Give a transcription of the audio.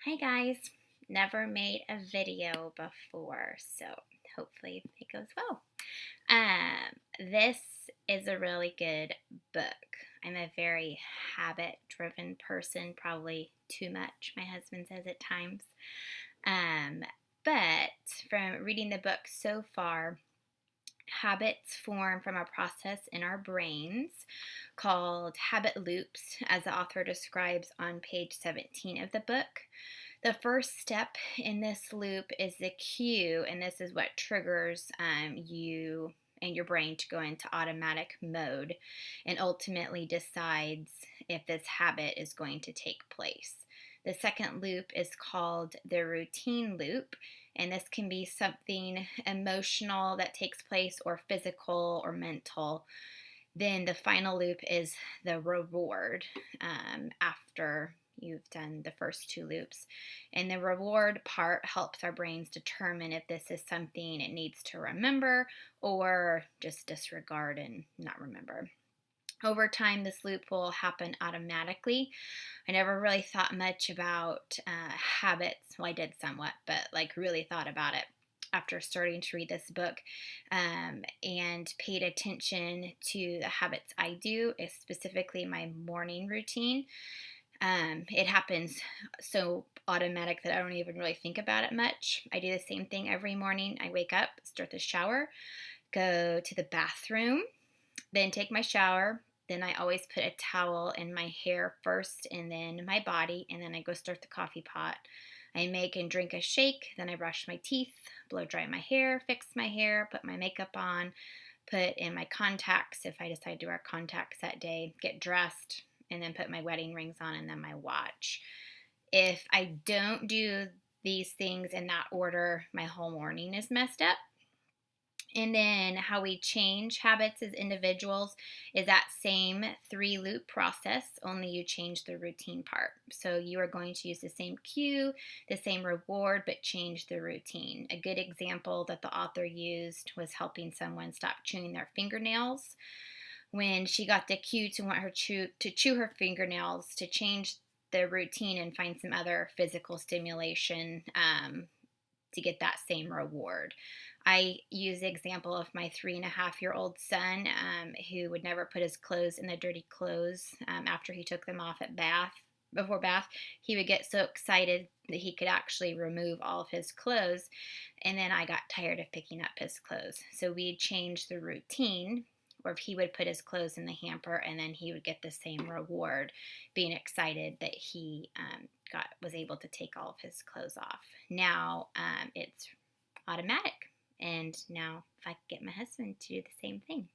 Hi guys, never made a video before, so hopefully it goes well. This is a really good book. I'm a very habit driven person, probably too much, my husband says at times. Um, but from reading the book so far, habits form from a process in our brains called habit loops, as the author describes on page 17 of the book. The first step in this loop is the cue, and this is what triggers you and your brain to go into automatic mode and ultimately decides if this habit is going to take place. The second loop is called the routine loop, and this can be something emotional that takes place, or physical, or mental. Then the final loop is the reward after you've done the first two loops. And the reward part helps our brains determine if this is something it needs to remember or just disregard and not remember. Over time, this loop will happen automatically. I never really thought much about habits. Well, I did somewhat, but like really thought about it after starting to read this book, and paid attention to the habits I do, specifically my morning routine. It happens so automatic that I don't even really think about it much. I do the same thing every morning. I wake up, start the shower, go to the bathroom, then take my shower. Then I always put a towel in my hair first and then my body, and then I go start the coffee pot. I make and drink a shake, then I brush my teeth, blow dry my hair, fix my hair, put my makeup on, put in my contacts if I decide to wear contacts that day, get dressed, and then put my wedding rings on and then my watch. If I don't do these things in that order, my whole morning is messed up. And then how we change habits as individuals is that same three loop process, only you change the routine part. So you are going to use the same cue, the same reward, but change the routine. A good example that the author used was helping someone stop chewing their fingernails. When she got the cue to want her to chew her fingernails, to change the routine and find some other physical stimulation to get that same reward. I use the example of my 3.5-year-old son, who would never put his clothes in the dirty clothes after he took them off at bath. Before bath, he would get so excited that he could actually remove all of his clothes, and then I got tired of picking up his clothes. So we changed the routine, or if he would put his clothes in the hamper, and then he would get the same reward, being excited that he was able to take all of his clothes off. Now it's automatic, and now if I could get my husband to do the same thing.